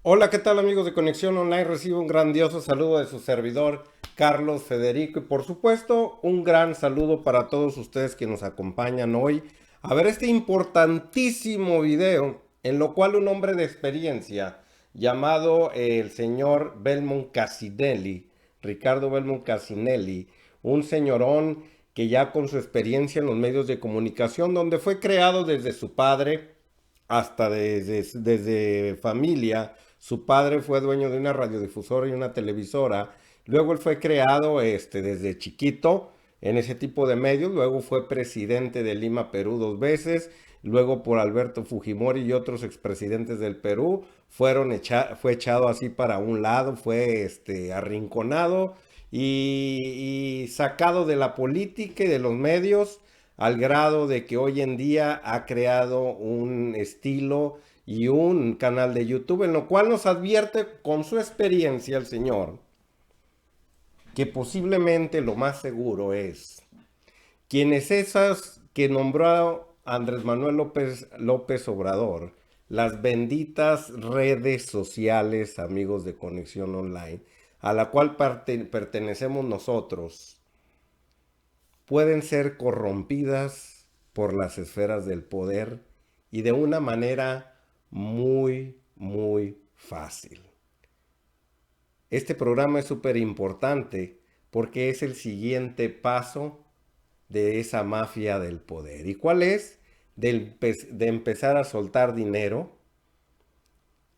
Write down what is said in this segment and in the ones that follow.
Hola, ¿qué tal amigos de Conexión Online? Recibo un grandioso saludo de su servidor Carlos Federico y por supuesto un gran saludo para todos ustedes que nos acompañan hoy a ver este importantísimo video en lo cual un hombre de experiencia llamado el señor Belmont Casinelli, Ricardo Belmont Casinelli, un señorón que ya con su experiencia en los medios de comunicación, donde fue creado desde su padre, hasta desde familia. Su padre fue dueño de una radiodifusora y una televisora. Luego él fue creado desde chiquito en ese tipo de medios. Luego fue presidente de Lima, Perú 2 veces. Luego por Alberto Fujimori y otros expresidentes del Perú. Fue echado así para un lado, fue arrinconado y sacado de la política y de los medios al grado de que hoy en día ha creado un estilo y un canal de YouTube en lo cual nos advierte con su experiencia el señor que posiblemente lo más seguro es quienes esas que nombró Andrés Manuel López Obrador, las benditas redes sociales, amigos de Conexión Online, a la cual pertenecemos nosotros, pueden ser corrompidas por las esferas del poder y de una manera muy fácil. Este programa es súper importante porque es el siguiente paso de esa mafia del poder. ¿Y cuál es? De empezar a soltar dinero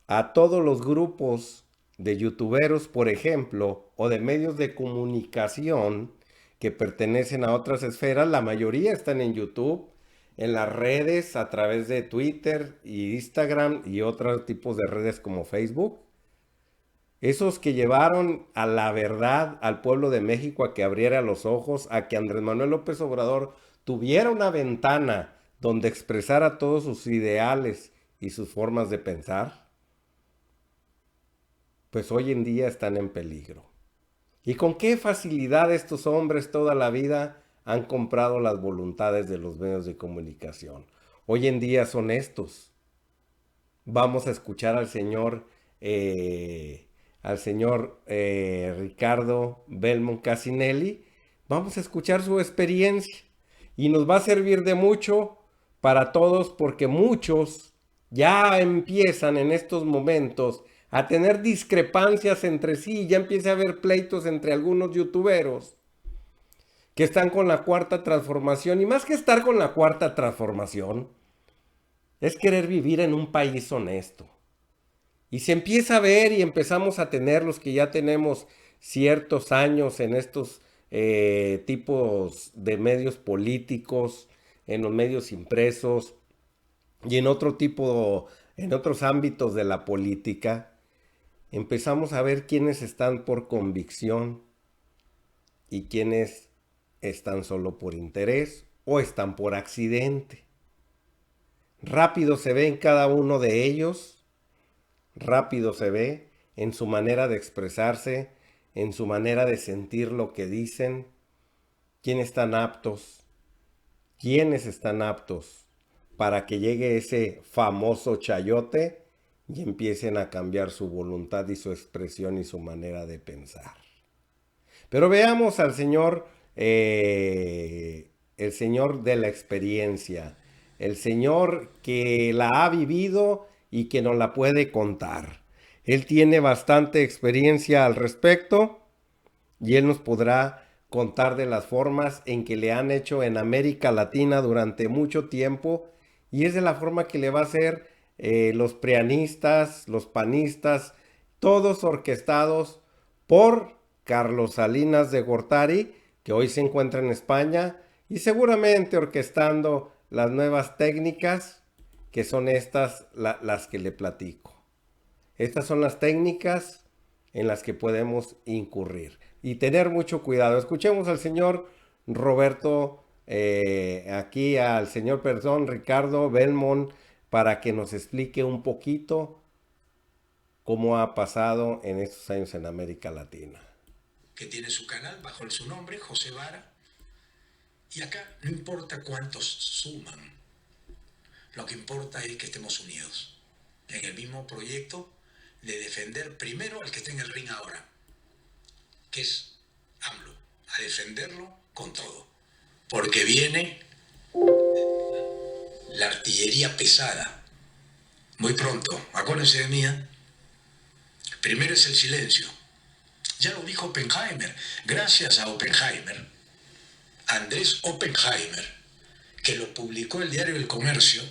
a todos los grupos de youtuberos, por ejemplo, o de medios de comunicación que pertenecen a otras esferas. La mayoría están en YouTube, en las redes, a través de Twitter y Instagram y otros tipos de redes como Facebook. Esos que llevaron a la verdad al pueblo de México a que abriera los ojos, a que Andrés Manuel López Obrador tuviera una ventana donde expresara todos sus ideales y sus formas de pensar, pues hoy en día están en peligro. ¿Y con qué facilidad estos hombres toda la vida han comprado las voluntades de los medios de comunicación? Hoy en día son estos. Vamos a escuchar al señor Ricardo Belmont Casinelli. Vamos a escuchar su experiencia y nos va a servir de mucho para todos porque muchos ya empiezan en estos momentos a tener discrepancias entre sí, ya empieza a haber pleitos entre algunos youtuberos que están con la cuarta transformación y más que estar con la cuarta transformación es querer vivir en un país honesto. Y se empieza a ver y empezamos a tener los que ya tenemos ciertos años en estos tipos de medios políticos, en los medios impresos y en otro tipo, en otros ámbitos de la política, empezamos a ver quiénes están por convicción y quiénes están solo por interés o están por accidente. Rápido se ve en cada uno de ellos, rápido se ve en su manera de expresarse, en su manera de sentir lo que dicen, quiénes están aptos, quiénes están aptos para que llegue ese famoso chayote y empiecen a cambiar su voluntad y su expresión y su manera de pensar. Pero veamos al señor, el señor de la experiencia, el señor que la ha vivido y que nos la puede contar. Él tiene bastante experiencia al respecto y él nos podrá contar de las formas en que le han hecho en América Latina durante mucho tiempo y es de la forma que le va a hacer los prianistas, los panistas, todos orquestados por Carlos Salinas de Gortari, que hoy se encuentra en España y seguramente orquestando las nuevas técnicas que son las que le platico. Estas son las técnicas en las que podemos incurrir y tener mucho cuidado. Escuchemos al señor Roberto, aquí al señor, perdón, Ricardo Belmont, para que nos explique un poquito cómo ha pasado en estos años en América Latina. Que tiene su canal bajo su nombre, José Vara. Y acá no importa cuántos suman, lo que importa es que estemos unidos en el mismo proyecto de defender primero al que está en el ring ahora, que es AMLO, a defenderlo con todo, porque viene la artillería pesada, muy pronto, acuérdense de mí, primero es el silencio, ya lo dijo Oppenheimer, gracias a Oppenheimer, Andrés Oppenheimer, que lo publicó el diario El Comercio,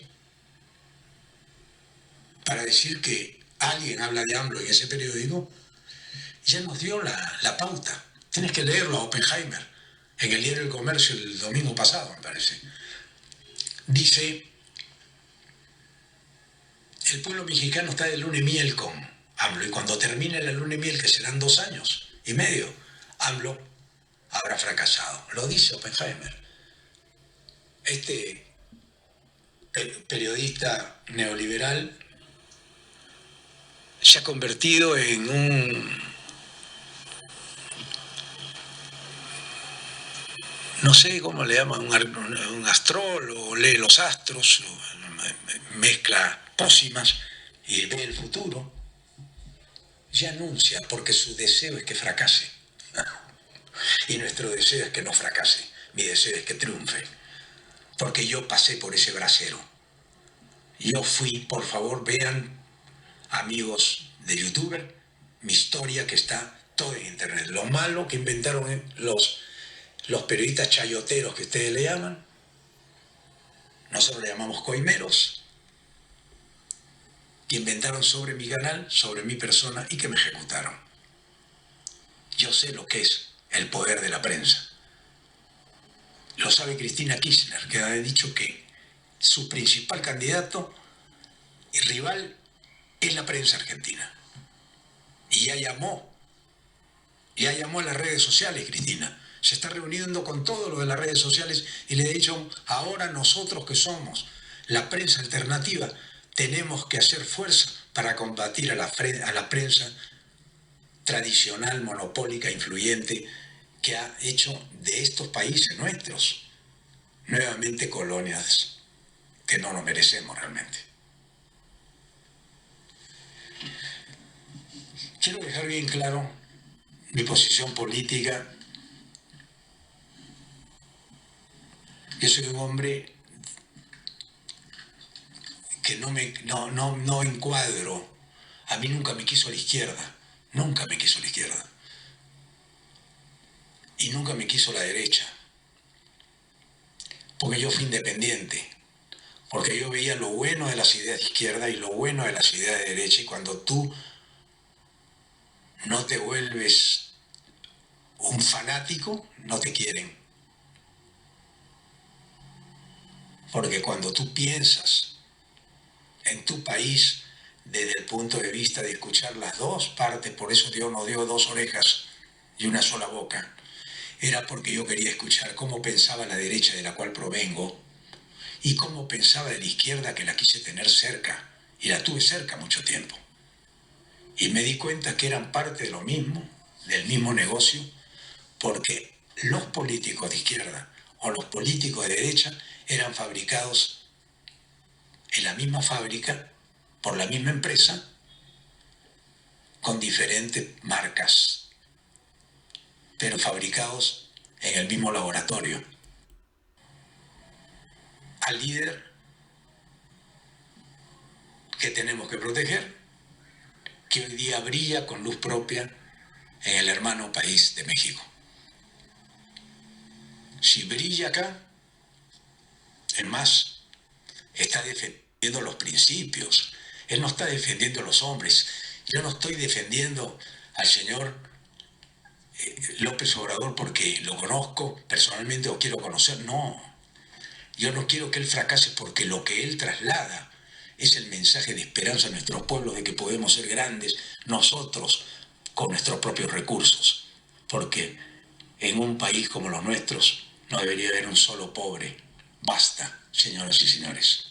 para decir que alguien habla de AMLO en ese periódico, ya nos dio la pauta. Tienes que leerlo a Oppenheimer, en el diario El Comercio el domingo pasado, me parece. Dice, el pueblo mexicano está de luna y miel con AMLO, y cuando termine la luna y miel, que serán 2 años y medio, AMLO habrá fracasado. Lo dice Oppenheimer. Este periodista neoliberal se ha convertido en no sé cómo le llaman, un astrólogo, lee los astros, mezcla pócimas y ve el futuro. Ya anuncia, porque su deseo es que fracase. Y nuestro deseo es que no fracase. Mi deseo es que triunfe. Porque yo pasé por ese brasero. Yo fui, por favor, vean, amigos de YouTuber, mi historia, que está todo en internet. Lo malo que inventaron los periodistas chayoteros, que ustedes le llaman, nosotros le llamamos coimeros, que inventaron sobre mi canal, sobre mi persona, y que me ejecutaron. Yo sé lo que es el poder de la prensa. Lo sabe Cristina Kirchner, que ha dicho que su principal candidato y rival es la prensa argentina. Y ya llamó a las redes sociales, Cristina. Se está reuniendo con todo lo de las redes sociales y le he dicho, ahora nosotros que somos la prensa alternativa, tenemos que hacer fuerza para combatir a la prensa tradicional, monopólica, influyente, que ha hecho de estos países nuestros nuevamente colonias que no nos merecemos realmente. Quiero dejar bien claro mi posición política. Yo soy un hombre que no encuadro. A mí nunca me quiso la izquierda, nunca me quiso la izquierda. Y nunca me quiso la derecha. Porque yo fui independiente. Porque yo veía lo bueno de las ideas de izquierda y lo bueno de las ideas de derecha. Y cuando tú no te vuelves un fanático, no te quieren. Porque cuando tú piensas en tu país desde el punto de vista de escuchar las dos partes, por eso Dios nos dio 2 orejas y una sola boca, era porque yo quería escuchar cómo pensaba la derecha de la cual provengo y cómo pensaba de la izquierda, que la quise tener cerca, y la tuve cerca mucho tiempo. Y me di cuenta que eran parte de lo mismo, del mismo negocio, porque los políticos de izquierda o los políticos de derecha eran fabricados en la misma fábrica, por la misma empresa, con diferentes marcas, pero fabricados en el mismo laboratorio. Al líder que tenemos que proteger, que hoy día brilla con luz propia en el hermano país de México. Si brilla acá, es más, está defendiendo los principios. Él no está defendiendo a los hombres. Yo no estoy defendiendo al señor López Obrador porque lo conozco personalmente o quiero conocer. No. Yo no quiero que él fracase porque lo que él traslada es el mensaje de esperanza a nuestros pueblos, de que podemos ser grandes nosotros con nuestros propios recursos. Porque en un país como los nuestros no debería haber un solo pobre. Basta, señoras y señores.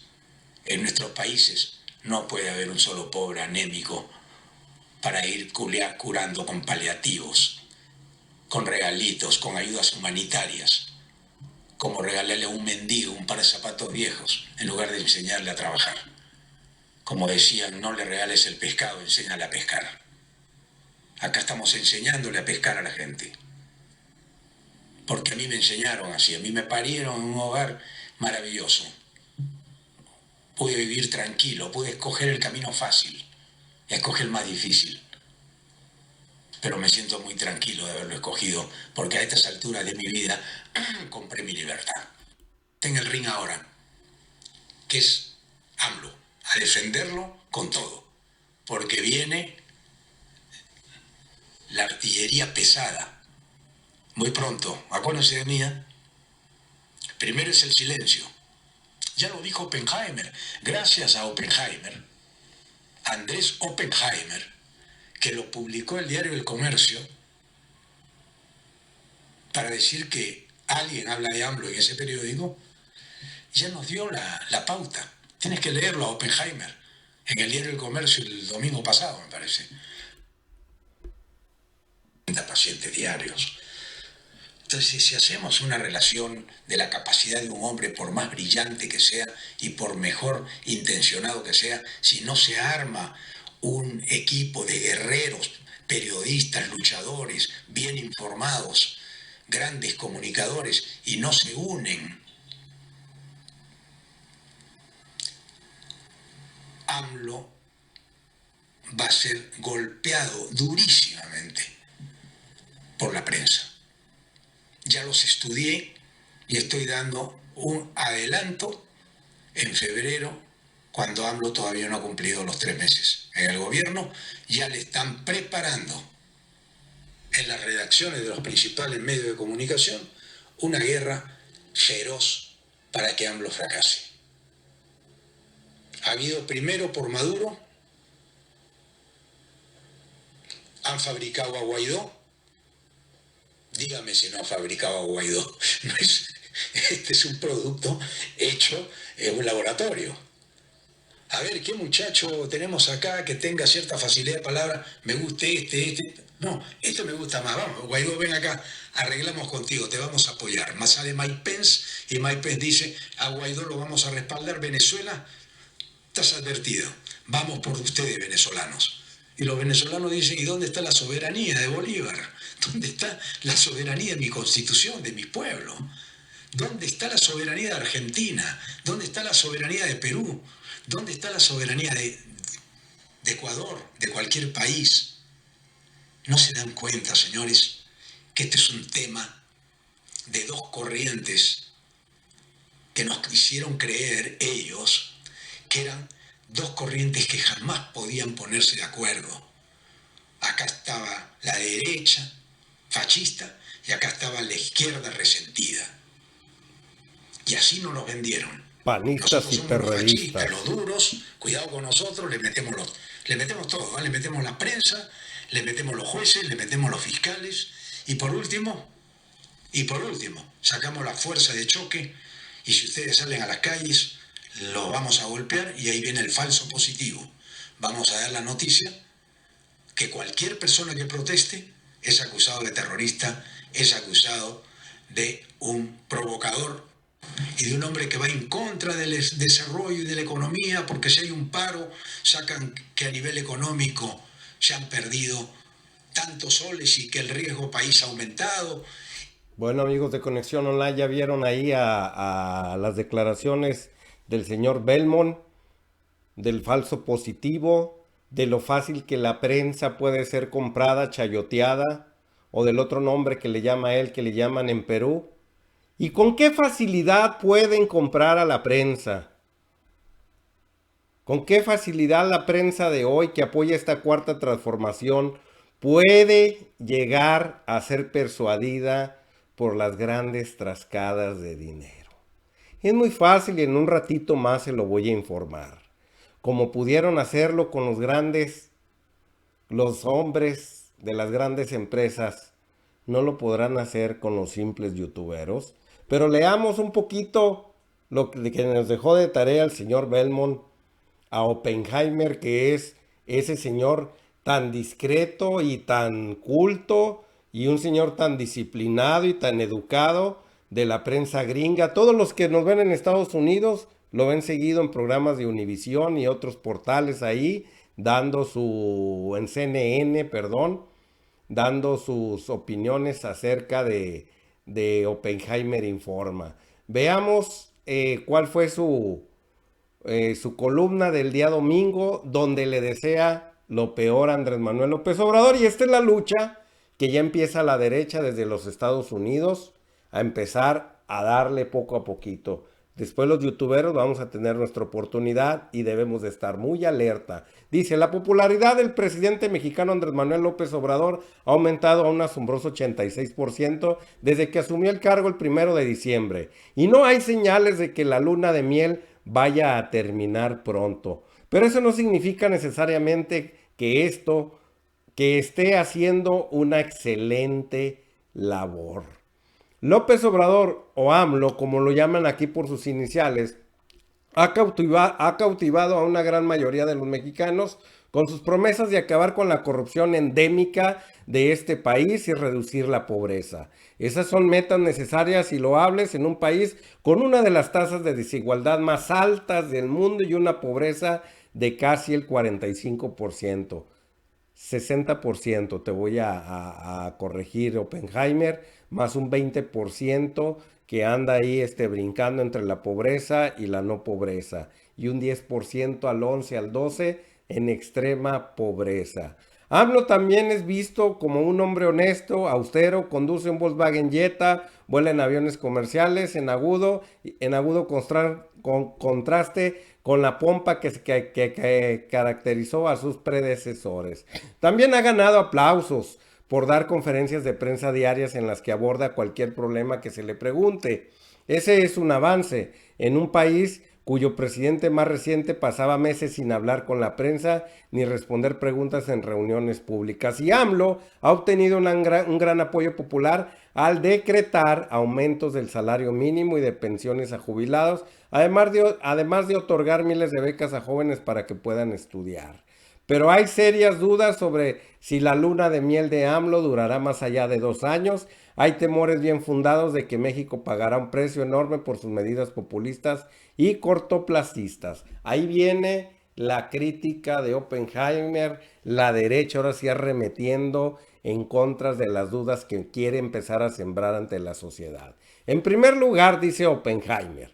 En nuestros países no puede haber un solo pobre anémico para ir curando con paliativos, con regalitos, con ayudas humanitarias, como regalarle a un mendigo un par de zapatos viejos en lugar de enseñarle a trabajar. Como decían, no le regales el pescado, enséñale a pescar. Acá estamos enseñándole a pescar a la gente. Porque a mí me enseñaron así, a mí me parieron en un hogar maravilloso. Pude vivir tranquilo, pude escoger el camino fácil, escoger el más difícil. Pero me siento muy tranquilo de haberlo escogido, porque a estas alturas de mi vida compré mi libertad. Tengo el ring ahora, que es AMLO, a defenderlo con todo, porque viene la artillería pesada. Muy pronto, acuérdense de mí, primero es el silencio. Ya lo dijo Oppenheimer. Gracias a Oppenheimer, Andrés Oppenheimer, que lo publicó el diario El Comercio, para decir que alguien habla de AMLO en ese periódico, ya nos dio la pauta. Tienes que leerlo a Oppenheimer en el diario El Comercio el domingo pasado, me parece. 30 pacientes diarios. Entonces, si hacemos una relación de la capacidad de un hombre, por más brillante que sea y por mejor intencionado que sea, si no se arma un equipo de guerreros, periodistas, luchadores, bien informados, grandes comunicadores, y no se unen, AMLO va a ser golpeado durísimamente por la prensa. Ya los estudié y estoy dando un adelanto en febrero, cuando AMLO todavía no ha cumplido los 3 meses en el gobierno. Ya le están preparando en las redacciones de los principales medios de comunicación una guerra feroz para que AMLO fracase. Ha habido primero por Maduro, han fabricado a Guaidó. Dígame si no ha fabricado a Guaidó. No es, este es un producto hecho en un laboratorio. A ver, ¿qué muchacho tenemos acá que tenga cierta facilidad de palabra? Me guste este. No, esto me gusta más. Vamos, Guaidó, ven acá, arreglamos contigo, te vamos a apoyar. Más sale Mike Pence y Mike Pence dice, a Guaidó lo vamos a respaldar. Venezuela, estás advertido. Vamos por ustedes, venezolanos. Y los venezolanos dicen, ¿y dónde está la soberanía de Bolívar? ¿Dónde está la soberanía de mi constitución, de mi pueblo? ¿Dónde está la soberanía de Argentina? ¿Dónde está la soberanía de Perú? ¿Dónde está la soberanía de Ecuador, de cualquier país? ¿No se dan cuenta, señores, que este es un tema de dos corrientes que nos quisieron creer ellos, que eran dos corrientes que jamás podían ponerse de acuerdo? Acá estaba la derecha fascista y acá estaba la izquierda resentida. Y así nos los vendieron. Panistas Nosotros y somos los perredistas. fascistas, los duros, cuidado con nosotros, le metemos todo, ¿eh? Le metemos la prensa, le metemos los jueces, le metemos los fiscales, y por último, sacamos la fuerza de choque, y si ustedes salen a las calles, los vamos a golpear, y ahí viene el falso positivo. Vamos a dar la noticia que cualquier persona que proteste es acusado de terrorista, es acusado de un provocador y de un hombre que va en contra del desarrollo y de la economía, porque si hay un paro, sacan que a nivel económico se han perdido tantos soles y que el riesgo país ha aumentado. Bueno, amigos de Conexión Online, ya vieron ahí a las declaraciones del señor Belmont, del falso positivo, de lo fácil que la prensa puede ser comprada, chayoteada, o del otro nombre que le llama él, que le llaman en Perú. ¿Y con qué facilidad pueden comprar a la prensa? ¿Con qué facilidad la prensa de hoy que apoya esta cuarta transformación puede llegar a ser persuadida por las grandes trascadas de dinero? Es muy fácil y en un ratito más se lo voy a informar. Como pudieron hacerlo con los hombres de las grandes empresas, no lo podrán hacer con los simples youtuberos. Pero leamos un poquito lo que nos dejó de tarea el señor Belmont a Oppenheimer, que es ese señor tan discreto y tan culto y un señor tan disciplinado y tan educado de la prensa gringa. Todos los que nos ven en Estados Unidos lo ven seguido en programas de Univisión y otros portales ahí, en CNN, perdón, dando sus opiniones acerca de Oppenheimer Informa. Veamos cuál fue su columna del día domingo, donde le desea lo peor a Andrés Manuel López Obrador. Y esta es la lucha que ya empieza la derecha desde los Estados Unidos a empezar a darle poco a poquito. Después los youtuberos vamos a tener nuestra oportunidad y debemos de estar muy alerta. Dice, la popularidad del presidente mexicano Andrés Manuel López Obrador ha aumentado a un asombroso 86% desde que asumió el cargo el 1 de diciembre. Y no hay señales de que la luna de miel vaya a terminar pronto. Pero eso no significa necesariamente que esté haciendo una excelente labor. López Obrador, o AMLO, como lo llaman aquí por sus iniciales, ha cautivado a una gran mayoría de los mexicanos con sus promesas de acabar con la corrupción endémica de este país y reducir la pobreza. Esas son metas necesarias y loables en un país con una de las tasas de desigualdad más altas del mundo y una pobreza de casi el 45%. 60% te voy a corregir, Oppenheimer, más un 20% que anda ahí brincando entre la pobreza y la no pobreza, y un 10% al 11, al 12 en extrema pobreza. AMLO también es visto como un hombre honesto, austero, conduce un Volkswagen Jetta, vuela en aviones comerciales, en agudo contraste con la pompa que caracterizó a sus predecesores. También ha ganado aplausos por dar conferencias de prensa diarias en las que aborda cualquier problema que se le pregunte. Ese es un avance en un país cuyo presidente más reciente pasaba meses sin hablar con la prensa ni responder preguntas en reuniones públicas. Y AMLO ha obtenido un gran apoyo popular al decretar aumentos del salario mínimo y de pensiones a jubilados, además de otorgar miles de becas a jóvenes para que puedan estudiar. Pero hay serias dudas sobre si la luna de miel de AMLO durará más allá de 2 años. Hay temores bien fundados de que México pagará un precio enorme por sus medidas populistas y cortoplacistas. Ahí viene la crítica de Oppenheimer, la derecha ahora sí arremetiendo en contra de las dudas que quiere empezar a sembrar ante la sociedad. En primer lugar, dice Oppenheimer,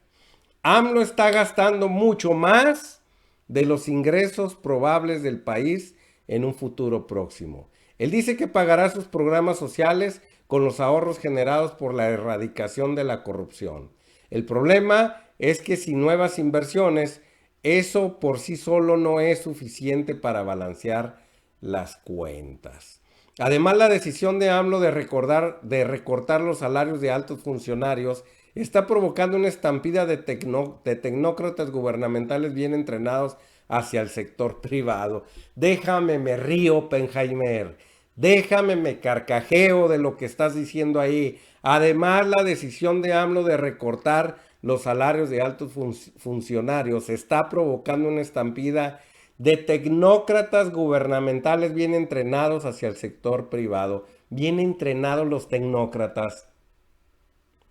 AMLO está gastando mucho más de los ingresos probables del país en un futuro próximo. Él dice que pagará sus programas sociales con los ahorros generados por la erradicación de la corrupción. El problema es que sin nuevas inversiones, eso por sí solo no es suficiente para balancear las cuentas. Además, la decisión de AMLO de recortar los salarios de altos funcionarios está provocando una estampida de tecnócratas gubernamentales bien entrenados hacia el sector privado. Déjame, me río, Oppenheimer. Déjame, me carcajeo de lo que estás diciendo ahí. Además, la decisión de AMLO de recortar los salarios de altos funcionarios está provocando una estampida de tecnócratas gubernamentales bien entrenados hacia el sector privado. Bien entrenados los tecnócratas.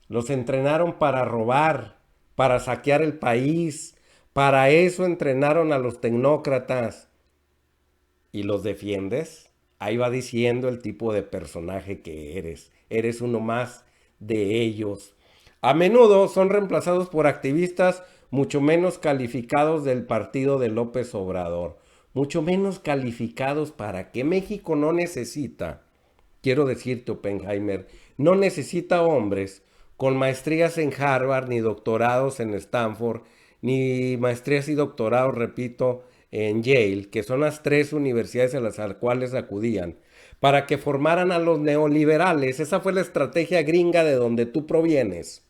Los entrenaron para robar, para saquear el país. Para eso entrenaron a los tecnócratas. ¿Y los defiendes? Ahí va diciendo el tipo de personaje que eres. Eres uno más de ellos. A menudo son reemplazados por activistas mucho menos calificados del partido de López Obrador. Mucho menos calificados para que México no necesita, quiero decirte, Oppenheimer, no necesita hombres con maestrías en Harvard, ni doctorados en Stanford, ni maestrías y doctorados, repito, en Yale, que son las 3 universidades a las cuales acudían, para que formaran a los neoliberales. Esa fue la estrategia gringa de donde tú provienes.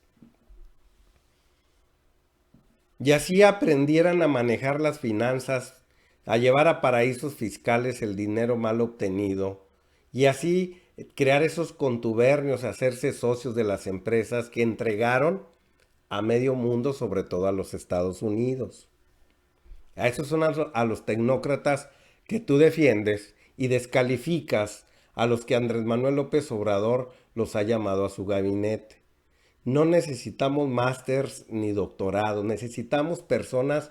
Y así aprendieran a manejar las finanzas, a llevar a paraísos fiscales el dinero mal obtenido, y así crear esos contubernios, hacerse socios de las empresas que entregaron a medio mundo, sobre todo a los Estados Unidos. A esos son a los tecnócratas que tú defiendes y descalificas a los que Andrés Manuel López Obrador los ha llamado a su gabinete. No necesitamos másters ni doctorados, necesitamos personas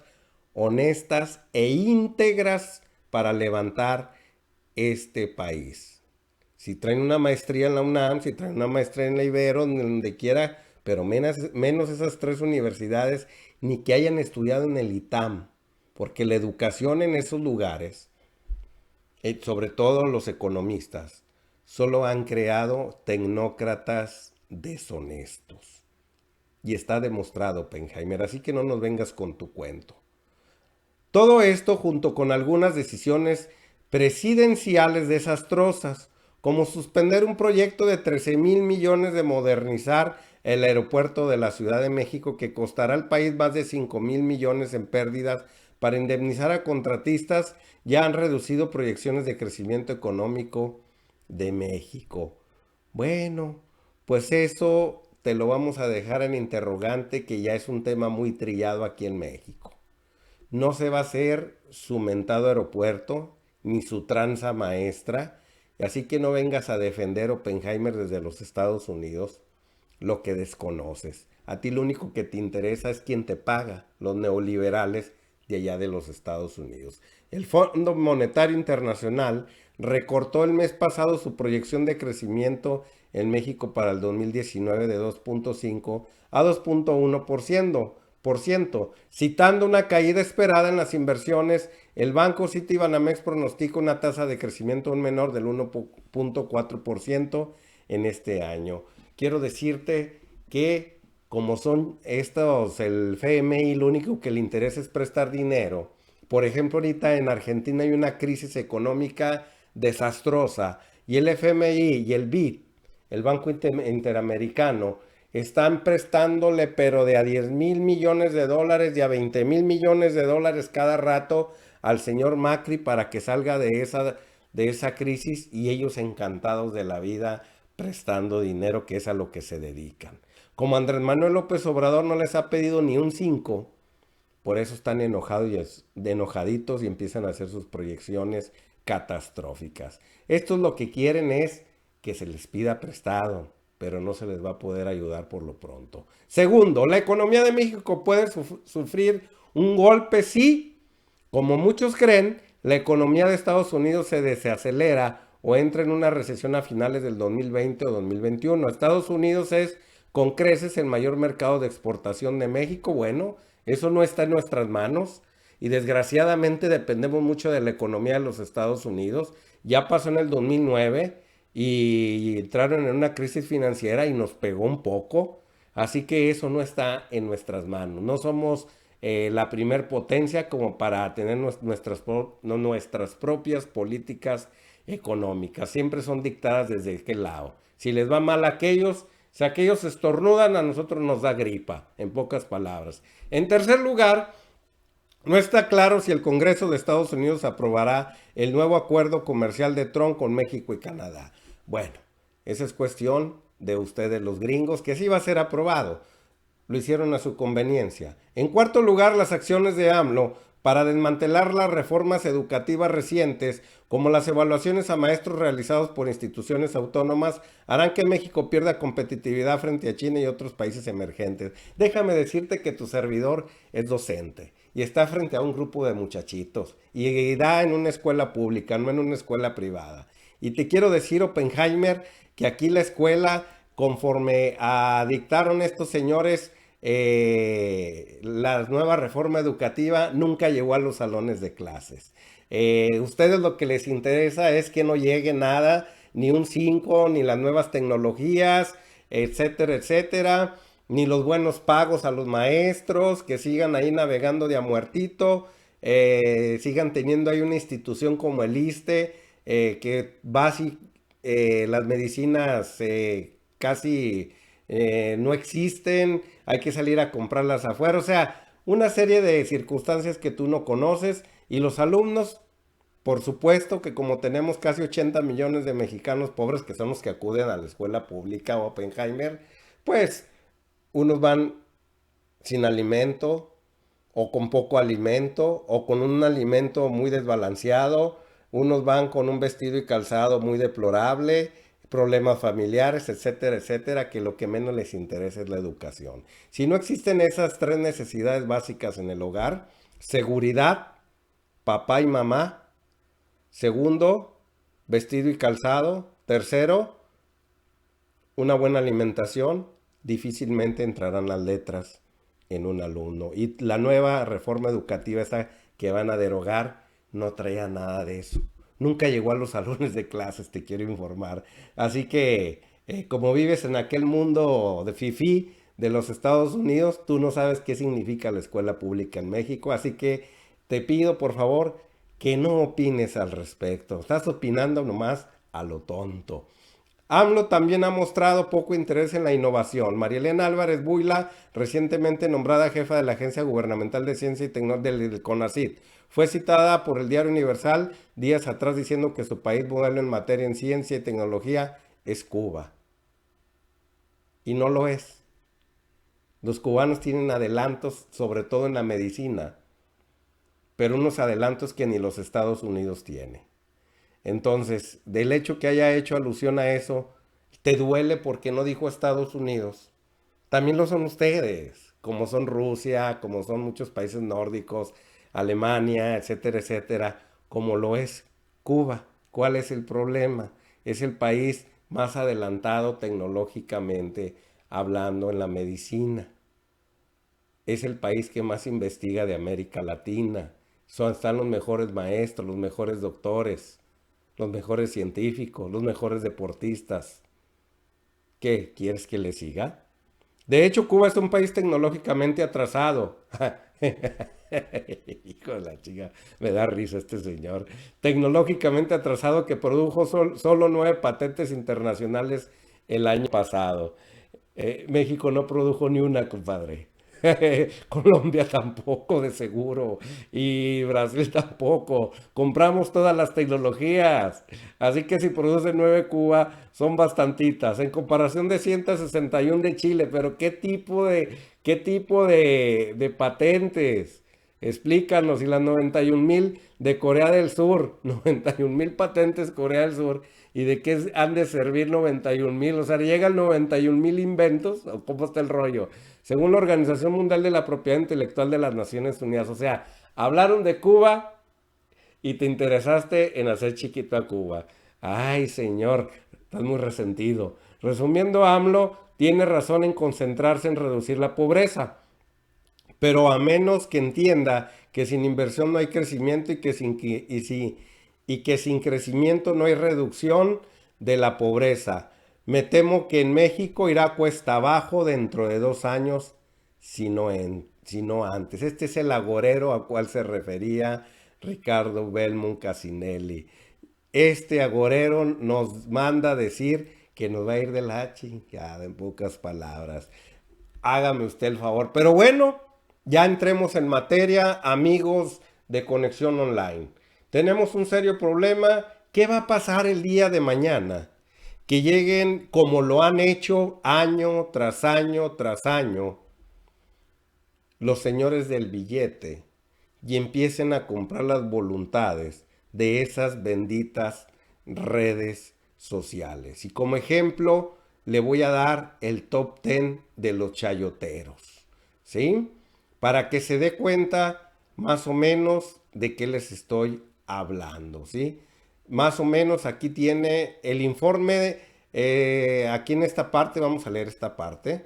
honestas e íntegras para levantar este país. Si traen una maestría en la UNAM, si traen una maestría en la Ibero, en donde quiera, pero menos esas tres universidades, ni que hayan estudiado en el ITAM, porque la educación en esos lugares, sobre todo los economistas, solo han creado tecnócratas deshonestos. Y está demostrado, Oppenheimer, así que no nos vengas con tu cuento. Todo esto junto con algunas decisiones presidenciales desastrosas, como suspender un proyecto de 13,000 millones de modernizar el aeropuerto de la Ciudad de México que costará al país más de 5,000 millones en pérdidas para indemnizar a contratistas, ya han reducido proyecciones de crecimiento económico de México. Bueno, pues eso te lo vamos a dejar en interrogante, que ya es un tema muy trillado aquí en México. No se va a hacer su mentado aeropuerto ni su tranza maestra, así que no vengas a defender Oppenheimer desde los Estados Unidos lo que desconoces. A ti lo único que te interesa es quién te paga, los neoliberales de allá de los Estados Unidos. El Fondo Monetario Internacional recortó el mes pasado su proyección de crecimiento en México para el 2019 de 2.5 a 2.1%. Citando una caída esperada en las inversiones, el Banco Citibanamex pronostica una tasa de crecimiento aún menor del 1.4% en este año. Quiero decirte que como son estos, el FMI, lo único que le interesa es prestar dinero. Por ejemplo, ahorita en Argentina hay una crisis económica desastrosa y el FMI y el BID, el Banco Interamericano, están prestándole pero de a 10,000 millones de dólares y a 20,000 millones de dólares cada rato al señor Macri para que salga de esa crisis, y ellos encantados de la vida prestando dinero, que es a lo que se dedican. Como Andrés Manuel López Obrador no les ha pedido ni un 5, por eso están enojaditos y empiezan a hacer sus proyecciones catastróficas. Estos lo que quieren es que se les pida prestado, pero no se les va a poder ayudar por lo pronto. Segundo, la economía de México puede sufrir un golpe si, como muchos creen, la economía de Estados Unidos se desacelera o entra en una recesión a finales del 2020 o 2021. Estados Unidos es con creces el mayor mercado de exportación de México. Bueno, eso no está en nuestras manos y desgraciadamente dependemos mucho de la economía de los Estados Unidos. Ya pasó en el 2009 y entraron en una crisis financiera y nos pegó un poco. Así que eso no está en nuestras manos. No somos la primer potencia como para tener nuestras propias políticas económicas. Siempre son dictadas desde qué lado. Si les va mal a aquellos, si aquellos estornudan, a nosotros nos da gripa, en pocas palabras. En tercer lugar, no está claro si el Congreso de Estados Unidos aprobará el nuevo acuerdo comercial de Trump con México y Canadá. Bueno, esa es cuestión de ustedes los gringos, que sí va a ser aprobado. Lo hicieron a su conveniencia. En cuarto lugar, las acciones de AMLO para desmantelar las reformas educativas recientes, como las evaluaciones a maestros realizados por instituciones autónomas, harán que México pierda competitividad frente a China y otros países emergentes. Déjame decirte que tu servidor es docente y está frente a un grupo de muchachitos y da en una escuela pública, no en una escuela privada. Y te quiero decir, Oppenheimer, que aquí la escuela, conforme dictaron estos señores, la nueva reforma educativa nunca llegó a los salones de clases. Ustedes lo que les interesa es que no llegue nada, ni un 5, ni las nuevas tecnologías, etcétera, etcétera, ni los buenos pagos a los maestros, que sigan ahí navegando de a muertito, sigan teniendo ahí una institución como el ISSSTE, que las medicinas casi no existen, hay que salir a comprarlas afuera, o sea, una serie de circunstancias que tú no conoces. Y los alumnos, por supuesto que como tenemos casi 80 millones de mexicanos pobres que son los que acuden a la escuela pública o Oppenheimer, pues unos van sin alimento o con poco alimento o con un alimento muy desbalanceado, unos van con un vestido y calzado muy deplorable, problemas familiares, etcétera, etcétera, que lo que menos les interesa es la educación. Si no existen esas tres necesidades básicas en el hogar: seguridad, papá y mamá; segundo, vestido y calzado; tercero, una buena alimentación, difícilmente entrarán las letras en un alumno. Y la nueva reforma educativa esta que van a derogar no traía nada de eso. Nunca llegó a los salones de clases, te quiero informar. Así que, como vives en aquel mundo de fifí de los Estados Unidos, tú no sabes qué significa la escuela pública en México. Así que te pido, por favor, que no opines al respecto. Estás opinando nomás a lo tonto. AMLO también ha mostrado poco interés en la innovación. María Elena Álvarez Buila, recientemente nombrada jefa de la Agencia Gubernamental de Ciencia y Tecnología del CONACYT, fue citada por el Diario Universal días atrás diciendo que su país modelo en materia en ciencia y tecnología es Cuba. Y no lo es. Los cubanos tienen adelantos, sobre todo en la medicina, pero unos adelantos que ni los Estados Unidos tiene. Entonces, del hecho que haya hecho alusión a eso, te duele porque no dijo Estados Unidos. También lo son ustedes, como son Rusia, como son muchos países nórdicos, Alemania, etcétera, etcétera, como lo es Cuba. ¿Cuál es el problema? Es el país más adelantado tecnológicamente hablando en la medicina. Es el país que más investiga de América Latina. Están los mejores maestros, los mejores doctores, los mejores científicos, los mejores deportistas. ¿Qué? ¿Quieres que le siga? De hecho, Cuba es un país tecnológicamente atrasado. Hijo de la chica, me da risa este señor. Tecnológicamente atrasado, que produjo solo 9 patentes internacionales el año pasado. México no produjo ni una, compadre. Colombia tampoco, de seguro. Y Brasil tampoco. Compramos todas las tecnologías. Así que si produce 9 Cuba, son bastantitas. En comparación de 161 de Chile. Pero ¿qué tipo de patentes? Explícanos. Y las 91,000 de Corea del Sur. 91,000 patentes Corea del Sur. ¿Y de qué han de servir 91,000? O sea, llegan 91,000 inventos. ¿O cómo está el rollo? Según la Organización Mundial de la Propiedad Intelectual de las Naciones Unidas. O sea, hablaron de Cuba y te interesaste en hacer chiquito a Cuba. Ay, señor, estás muy resentido. Resumiendo, AMLO tiene razón en concentrarse en reducir la pobreza, pero a menos que entienda que sin inversión no hay crecimiento y que sin crecimiento no hay reducción de la pobreza. Me temo que en México irá cuesta abajo dentro de 2 años, si no antes. Este es el agorero a cual se refería Ricardo Belmont Casinelli. Este agorero nos manda decir que nos va a ir de la chingada, en pocas palabras. Hágame usted el favor. Pero bueno, ya entremos en materia, amigos de Conexión Online. Tenemos un serio problema. ¿Qué va a pasar el día de mañana? Que lleguen, como lo han hecho año tras año tras año, los señores del billete y empiecen a comprar las voluntades de esas benditas redes sociales. Y como ejemplo, le voy a dar el top 10 de los chayoteros, ¿sí? Para que se dé cuenta más o menos de qué les estoy hablando, ¿sí? Más o menos aquí tiene el informe, aquí en esta parte, vamos a leer esta parte.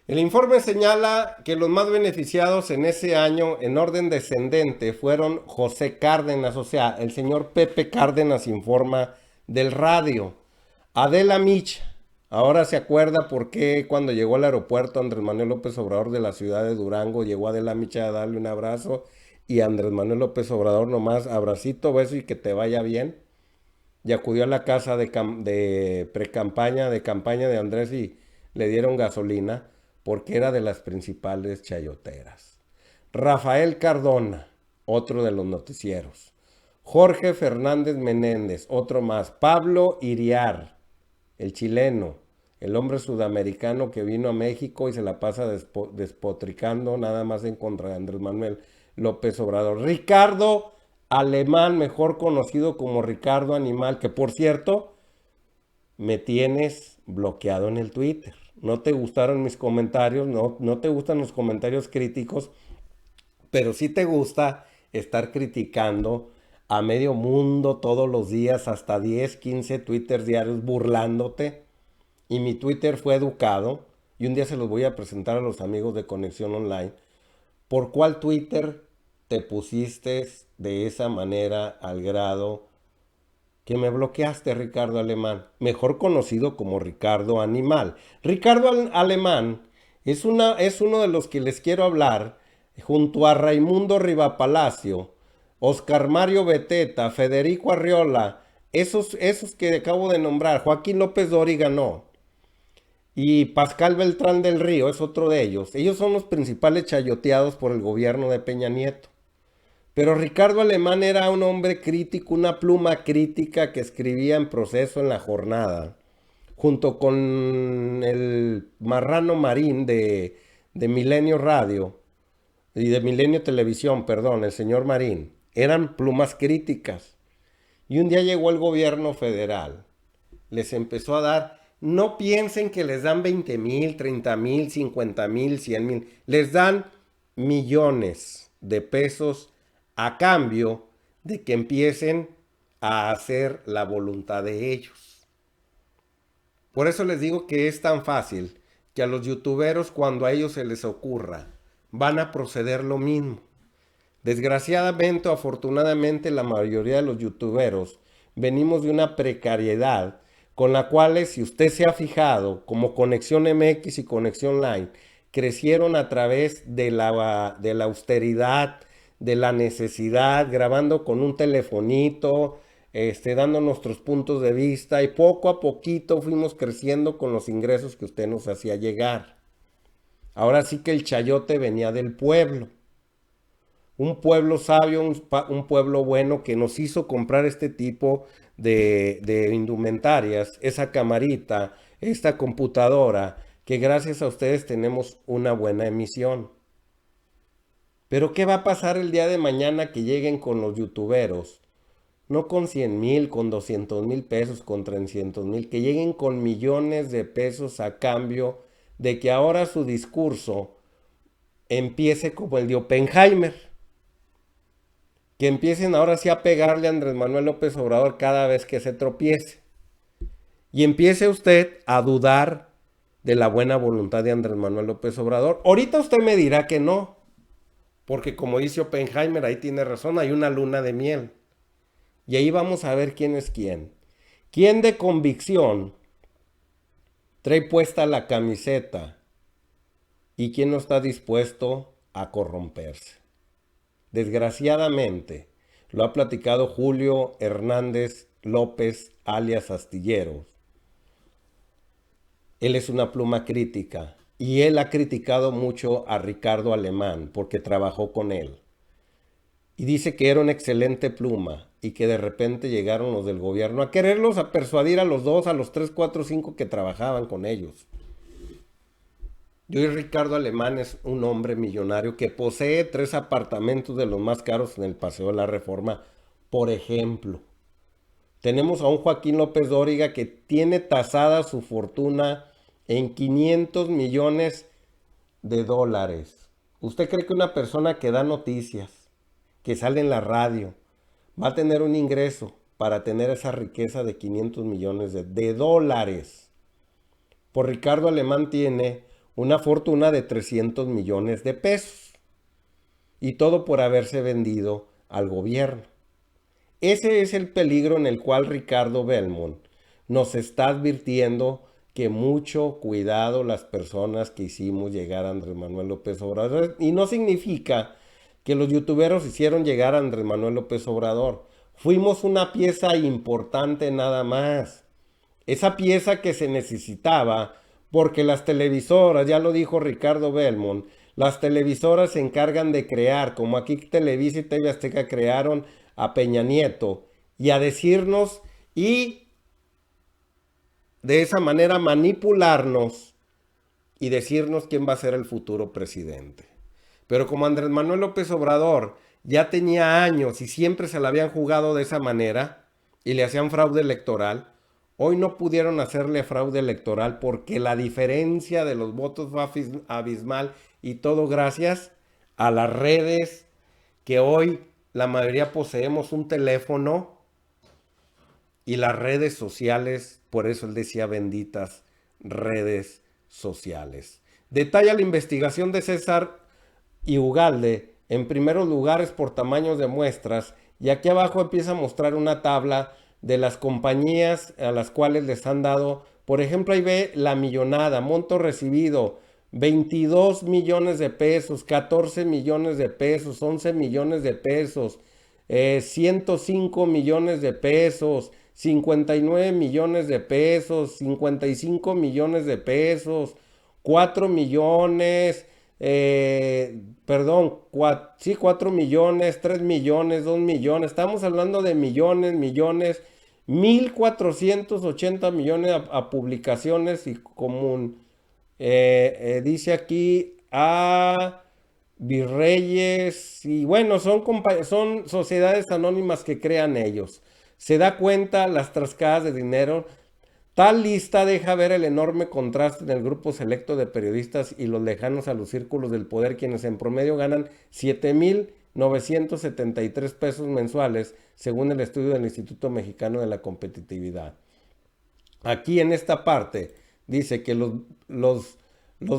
El informe señala que los más beneficiados en ese año, en orden descendente, fueron José Cárdenas, o sea, el señor Pepe Cárdenas informa del radio. Adela Micha, ahora se acuerda por qué cuando llegó al aeropuerto Andrés Manuel López Obrador de la ciudad de Durango, llegó Adela Micha a darle un abrazo y Andrés Manuel López Obrador nomás, abracito, beso y que te vaya bien. Y acudió a la casa de pre-campaña, de campaña de Andrés y le dieron gasolina porque era de las principales chayoteras. Rafael Cardona, otro de los noticieros. Jorge Fernández Menéndez, otro más. Pablo Iriar, el chileno, el hombre sudamericano que vino a México y se la pasa despotricando nada más en contra de Andrés Manuel López Obrador. Ricardo Alemán, mejor conocido como Ricardo Animal, que por cierto, me tienes bloqueado en el Twitter. No te gustaron mis comentarios, no te gustan los comentarios críticos, pero sí te gusta estar criticando a medio mundo todos los días, hasta 10, 15 Twitters diarios burlándote. Y mi Twitter fue educado, y un día se los voy a presentar a los amigos de Conexión Online. ¿Por cuál Twitter te pusiste de esa manera al grado que me bloqueaste, Ricardo Alemán? Mejor conocido como Ricardo Animal. Ricardo Alemán es uno de los que les quiero hablar, junto a Raimundo Rivapalacio, Oscar Mario Beteta, Federico Arriola, esos que acabo de nombrar. Joaquín López Dóriga no. Y Pascal Beltrán del Río es otro de ellos. Ellos son los principales chayoteados por el gobierno de Peña Nieto. Pero Ricardo Alemán era un hombre crítico, una pluma crítica que escribía en Proceso, en La Jornada, junto con el Marrano Marín de Milenio Radio y de Milenio Televisión, perdón, el señor Marín. Eran plumas críticas. Y un día llegó el gobierno federal, les empezó a dar, no piensen que les dan 20,000, 30,000, 50,000, 100,000, les dan millones de pesos a cambio de que empiecen a hacer la voluntad de ellos. Por eso les digo que es tan fácil que a los youtuberos, cuando a ellos se les ocurra, van a proceder lo mismo. Desgraciadamente o afortunadamente, la mayoría de los youtuberos venimos de una precariedad con la cual, si usted se ha fijado, como Conexión MX y Conexión Line, crecieron a través de la austeridad, de la necesidad, grabando con un telefonito, dando nuestros puntos de vista, y poco a poquito fuimos creciendo con los ingresos que usted nos hacía llegar. Ahora sí que el chayote venía del pueblo. Un pueblo sabio, un pueblo bueno que nos hizo comprar este tipo de indumentarias, esa camarita, esta computadora, que gracias a ustedes tenemos una buena emisión. Pero ¿qué va a pasar el día de mañana que lleguen con los youtuberos? No con 100,000, con 200,000 pesos, con 300,000, que lleguen con millones de pesos a cambio de que ahora su discurso empiece como el de Oppenheimer. Que empiecen ahora sí a pegarle a Andrés Manuel López Obrador cada vez que se tropiece. Y empiece usted a dudar de la buena voluntad de Andrés Manuel López Obrador. Ahorita usted me dirá que no, porque como dice Oppenheimer, ahí tiene razón, hay una luna de miel. Y ahí vamos a ver quién es quién. ¿Quién de convicción trae puesta la camiseta y quién no está dispuesto a corromperse? Desgraciadamente, lo ha platicado Julio Hernández López, alias Astilleros. Él es una pluma crítica y él ha criticado mucho a Ricardo Alemán porque trabajó con él. Y dice que era una excelente pluma y que de repente llegaron los del gobierno a quererlos, a persuadir a los dos, a los 3, 4, 5 que trabajaban con ellos. Y hoy Ricardo Alemán es un hombre millonario que posee 3 apartamentos de los más caros en el Paseo de la Reforma, por ejemplo. Tenemos a un Joaquín López Dóriga que tiene tasada su fortuna en 500 millones de dólares. ¿Usted cree que una persona que da noticias, que sale en la radio, va a tener un ingreso para tener esa riqueza de 500 millones de dólares? Por Ricardo Alemán tiene una fortuna de 300 millones de pesos. Y todo por haberse vendido al gobierno. Ese es el peligro en el cual Ricardo Belmont nos está advirtiendo, que mucho cuidado las personas que hicimos llegar a Andrés Manuel López Obrador. Y no significa que los youtuberos hicieron llegar a Andrés Manuel López Obrador. Fuimos una pieza importante nada más. Esa pieza que se necesitaba porque las televisoras, ya lo dijo Ricardo Belmont, las televisoras se encargan de crear, como aquí Televisa y TV Azteca crearon a Peña Nieto, y a decirnos y de esa manera manipularnos y decirnos quién va a ser el futuro presidente. Pero como Andrés Manuel López Obrador ya tenía años y siempre se la habían jugado de esa manera y le hacían fraude electoral, Hoy no pudieron hacerle fraude electoral porque la diferencia de los votos fue abismal y todo gracias a las redes que hoy la mayoría poseemos un teléfono y las redes sociales, por eso él decía benditas redes sociales. Detalla la investigación de César y Ugalde en primeros lugares por tamaños de muestras y aquí abajo empieza a mostrar una tabla de las compañías a las cuales les han dado, por ejemplo, ahí ve la millonada, monto recibido, 22 millones de pesos, 14 millones de pesos, 11 millones de pesos, 105 millones de pesos, 59 millones de pesos, 55 millones de pesos, 4 millones, perdón, sí, 4 millones, 3 millones, 2 millones, estamos hablando de millones, millones, 1,480 millones a publicaciones y común. Dice aquí a Virreyes y bueno, son sociedades anónimas que crean ellos. Se da cuenta las trascadas de dinero. Tal lista deja ver el enorme contraste en el grupo selecto de periodistas y los lejanos a los círculos del poder, quienes en promedio ganan 7,973 pesos mensuales, según el estudio del Instituto Mexicano de la Competitividad. Aquí en esta parte dice que los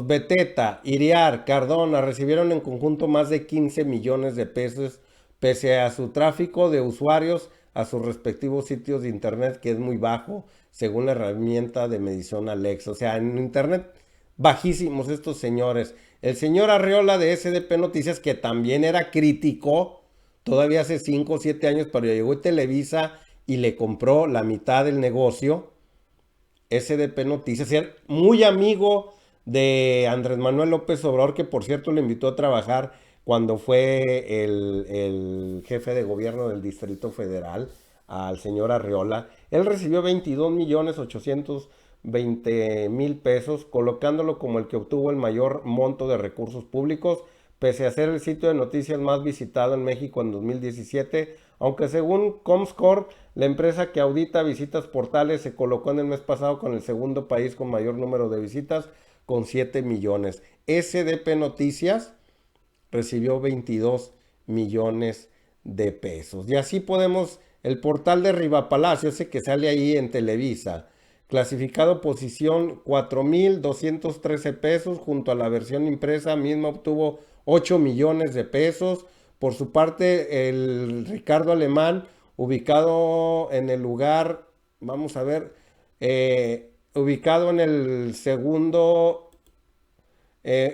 Beteta, Iriar, Cardona recibieron en conjunto más de 15 millones de pesos pese a su tráfico de usuarios a sus respectivos sitios de internet, que es muy bajo, según la herramienta de medición Alexa. O sea, en internet, bajísimos estos señores. El señor Arreola de SDP Noticias, que también era crítico, todavía hace 5 o 7 años, pero llegó Televisa y le compró la mitad del negocio. SDP Noticias, era muy amigo de Andrés Manuel López Obrador, que por cierto le invitó a trabajar cuando fue el jefe de gobierno del Distrito Federal, al señor Arreola. Él recibió 22,820,000 pesos, colocándolo como el que obtuvo el mayor monto de recursos públicos, pese a ser el sitio de noticias más visitado en México en 2017, aunque según Comscore, la empresa que audita visitas portales se colocó en el mes pasado con el segundo país con mayor número de visitas, con 7 millones. SDP Noticias recibió 22 millones de pesos. Y así podemos, el portal de Rivapalacio, ese que sale ahí en Televisa, clasificado posición 4,213 pesos, junto a la versión impresa misma obtuvo 8 millones de pesos. Por su parte, el Ricardo Alemán, ubicado en el lugar, vamos a ver, ubicado en el segundo,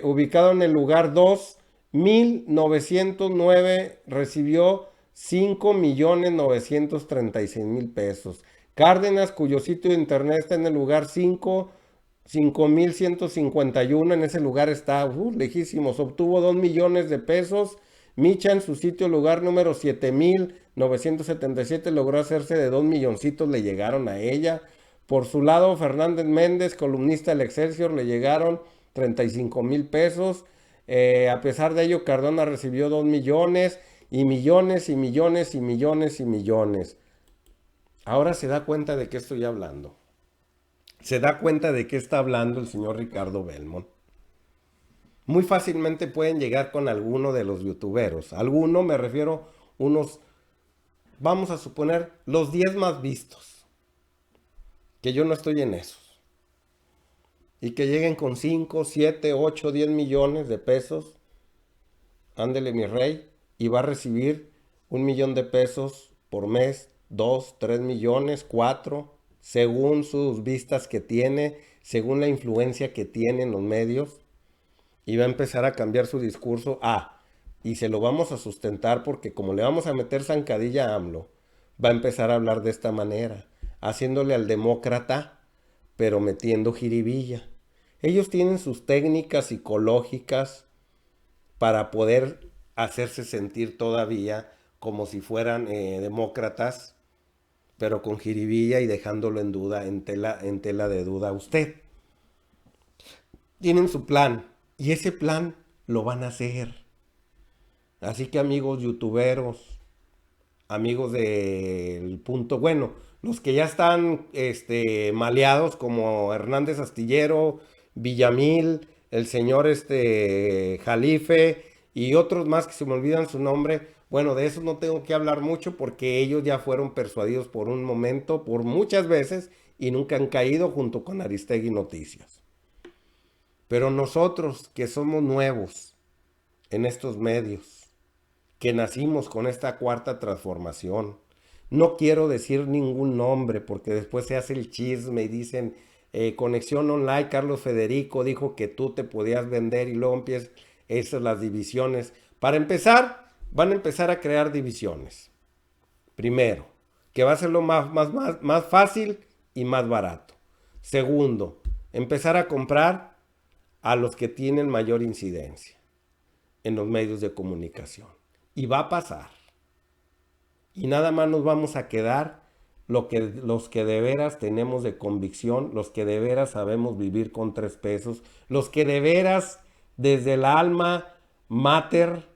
ubicado en el lugar 2, 1,909, recibió 5,936,000 pesos. Cárdenas, cuyo sitio de internet está en el lugar 5, 5,151, en ese lugar está lejísimos, obtuvo 2 millones de pesos. Micha en su sitio lugar número 7,977 logró hacerse de 2 milloncitos, le llegaron a ella. Por su lado, Fernández Méndez, columnista del Excelsior, le llegaron 35,000 pesos. A pesar de ello, Cardona recibió 2 millones y millones y millones y millones y millones. Ahora se da cuenta de qué estoy hablando. Se da cuenta de qué está hablando el señor Ricardo Belmont. Muy fácilmente pueden llegar con alguno de los youtuberos. Alguno me refiero unos, vamos a suponer, los 10 más vistos. Que yo no estoy en esos. Y que lleguen con 5, 7, 8, 10 millones de pesos. Ándele mi rey. Y va a recibir 1 millón de pesos por mes. 2, 3 millones, 4. Según sus vistas que tiene. Según la influencia que tiene en los medios. Y va a empezar a cambiar su discurso. Y se lo vamos a sustentar porque como le vamos a meter zancadilla a AMLO, va a empezar a hablar de esta manera. Haciéndole al demócrata, pero metiendo jiribilla. Ellos tienen sus técnicas psicológicas para poder hacerse sentir todavía como si fueran demócratas, pero con jiribilla y dejándolo en duda, en tela de duda a usted. Tienen su plan y ese plan lo van a hacer. Así que amigos youtuberos, amigos del punto, bueno, los que ya están maleados como Hernández Astillero, Villamil, el señor Jalife y otros más que se me olvidan su nombre. Bueno, de eso no tengo que hablar mucho porque ellos ya fueron persuadidos por un momento, por muchas veces, y nunca han caído junto con Aristegui Noticias. Pero nosotros que somos nuevos en estos medios, que nacimos con esta cuarta transformación, no quiero decir ningún nombre porque después se hace el chisme y dicen Conexión Online, Carlos Federico dijo que tú te podías vender y luego empiezan esas las divisiones. Para empezar, van a empezar a crear divisiones. Primero, que va a ser lo más fácil y más barato. Segundo, empezar a comprar a los que tienen mayor incidencia en los medios de comunicación. Y va a pasar. Y nada más nos vamos a quedar los que de veras tenemos de convicción, los que de veras sabemos vivir con 3 pesos, los que de veras desde el alma mater,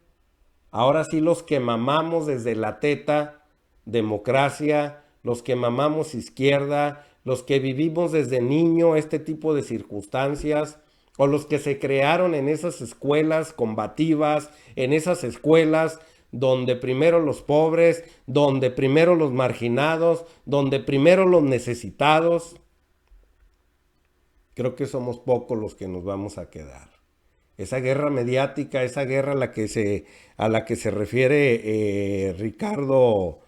ahora sí los que mamamos desde la teta, democracia, los que mamamos izquierda, los que vivimos desde niño este tipo de circunstancias, o los que se crearon en esas escuelas combativas, en esas escuelas donde primero los pobres, donde primero los marginados, donde primero los necesitados. Creo que somos pocos los que nos vamos a quedar. Esa guerra mediática, esa guerra a la que se refiere Ricardo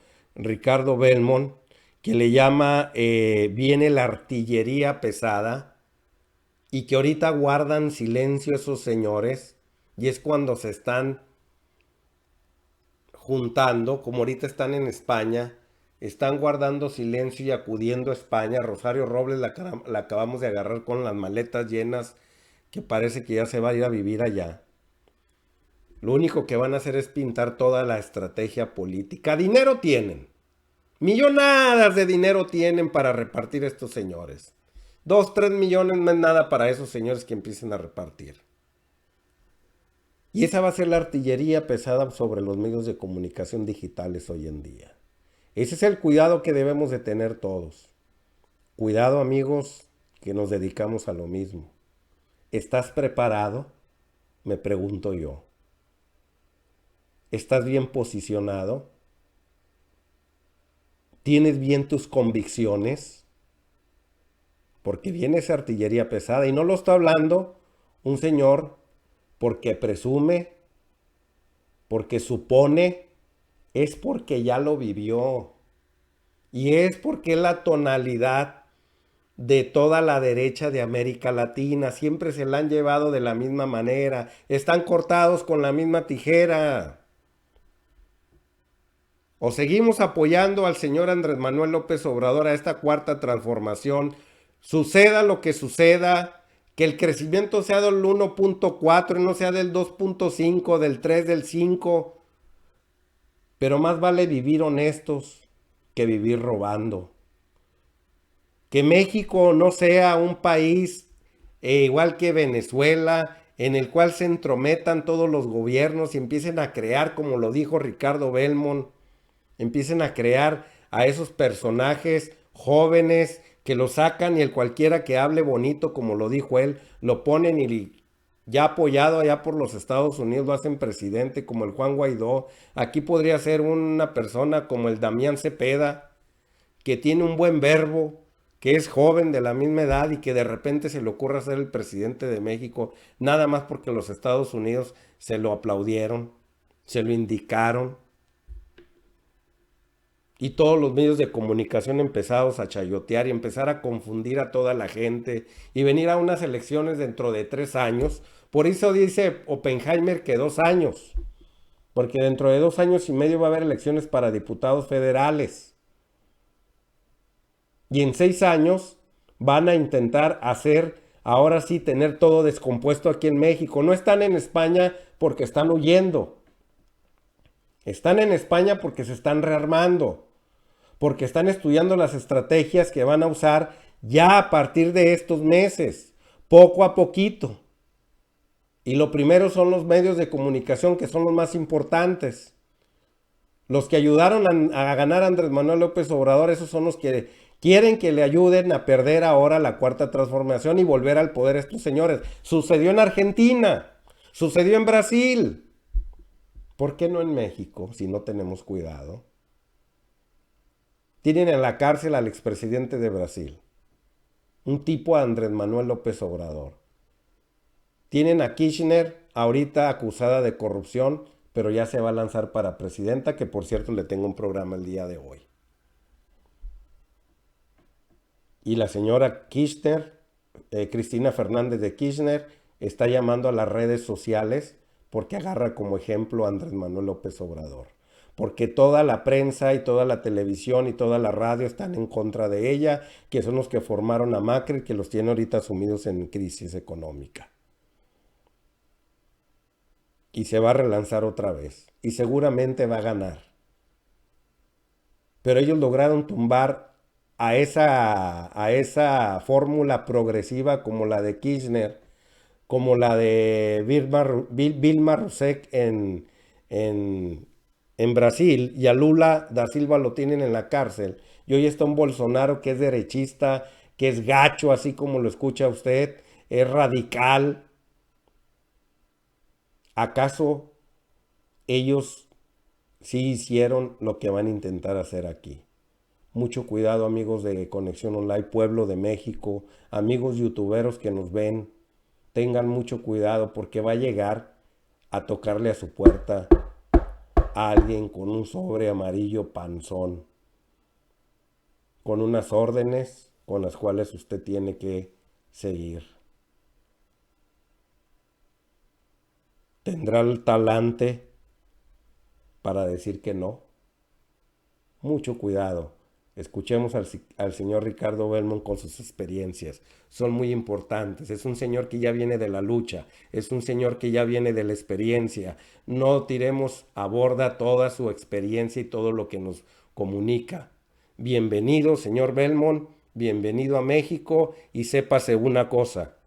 Belmont, que le llama viene la artillería pesada, y que ahorita guardan silencio esos señores, y es cuando se están juntando, como ahorita están en España, están guardando silencio y acudiendo a España. Rosario Robles la acabamos de agarrar con las maletas llenas, que parece que ya se va a ir a vivir allá. Lo único que van a hacer es pintar toda la estrategia política. Dinero tienen. Millonadas de dinero tienen para repartir estos señores. 2, 3 millones no es nada para esos señores que empiecen a repartir. Y esa va a ser la artillería pesada sobre los medios de comunicación digitales hoy en día. Ese es el cuidado que debemos de tener todos. Cuidado, amigos, que nos dedicamos a lo mismo. ¿Estás preparado? Me pregunto yo. ¿Estás bien posicionado? ¿Tienes bien tus convicciones? Porque viene esa artillería pesada y no lo está hablando un señor porque presume, porque supone, es porque ya lo vivió. Y es porque es la tonalidad de toda la derecha de América Latina. Siempre se la han llevado de la misma manera. Están cortados con la misma tijera. O seguimos apoyando al señor Andrés Manuel López Obrador a esta cuarta transformación. Suceda lo que suceda, que el crecimiento sea del 1.4 y no sea del 2.5, del 3, del 5. Pero más vale vivir honestos que vivir robando. Que México no sea un país igual que Venezuela, en el cual se entrometan todos los gobiernos y empiecen a crear, como lo dijo Ricardo Belmont, empiecen a crear a esos personajes jóvenes que lo sacan y el cualquiera que hable bonito, como lo dijo él, lo ponen y ya apoyado allá por los Estados Unidos lo hacen presidente, como el Juan Guaidó. Aquí podría ser una persona como el Damián Cepeda, que tiene un buen verbo, que es joven de la misma edad y que de repente se le ocurra ser el presidente de México, nada más porque los Estados Unidos se lo aplaudieron, se lo indicaron. Y todos los medios de comunicación empezados a chayotear y empezar a confundir a toda la gente y venir a unas elecciones dentro de 3 años. Por eso dice Oppenheimer que 2 años, porque dentro de 2 años y medio va a haber elecciones para diputados federales. Y en 6 años van a intentar hacer, ahora sí, tener todo descompuesto aquí en México. No están en España porque están huyendo. Están en España porque se están rearmando. Porque están estudiando las estrategias que van a usar ya a partir de estos meses, poco a poquito. Y lo primero son los medios de comunicación, que son los más importantes. Los que ayudaron a ganar a Andrés Manuel López Obrador, esos son los que quieren que le ayuden a perder ahora la cuarta transformación y volver al poder estos señores. Sucedió en Argentina, sucedió en Brasil. ¿Por qué no en México si no tenemos cuidado? Tienen en la cárcel al expresidente de Brasil, un tipo a Andrés Manuel López Obrador. Tienen a Kirchner ahorita acusada de corrupción, pero ya se va a lanzar para presidenta, que por cierto le tengo un programa el día de hoy. Y la señora Kirchner, Cristina Fernández de Kirchner, está llamando a las redes sociales porque agarra como ejemplo a Andrés Manuel López Obrador. Porque toda la prensa y toda la televisión y toda la radio están en contra de ella, que son los que formaron a Macri, que los tiene ahorita sumidos en crisis económica. Y se va a relanzar otra vez. Y seguramente va a ganar. Pero ellos lograron tumbar a esa fórmula progresiva como la de Kirchner, como la de Dilma Rousseff en Brasil, y a Lula da Silva lo tienen en la cárcel. Y hoy está un Bolsonaro que es derechista, que es gacho, así como lo escucha usted, es radical. ¿Acaso ellos sí hicieron lo que van a intentar hacer aquí? Mucho cuidado, amigos de Conexión Online, pueblo de México, amigos youtuberos que nos ven, tengan mucho cuidado porque va a llegar a tocarle a su puerta a alguien con un sobre amarillo panzón, con unas órdenes con las cuales usted tiene que seguir. ¿Tendrá el talante para decir que no? Mucho cuidado. Escuchemos al señor Ricardo Belmont con sus experiencias. Son muy importantes. Es un señor que ya viene de la lucha. Es un señor que ya viene de la experiencia. No tiremos a borda toda su experiencia y todo lo que nos comunica. Bienvenido, señor Belmont. Bienvenido a México y sépase una cosa,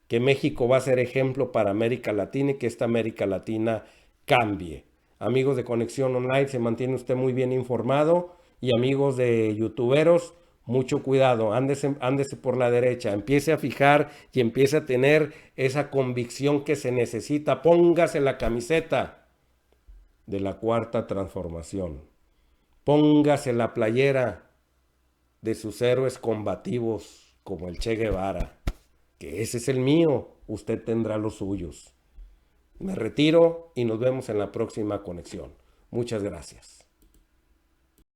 que México va a ser ejemplo para América Latina y que esta América Latina cambie. Amigos de Conexión Online, se mantiene usted muy bien informado. Y amigos de youtuberos, mucho cuidado, ándese por la derecha, empiece a fijar y empiece a tener esa convicción que se necesita. Póngase la camiseta de la cuarta transformación. Póngase la playera de sus héroes combativos como el Che Guevara, que ese es el mío, usted tendrá los suyos. Me retiro y nos vemos en la próxima conexión. Muchas gracias.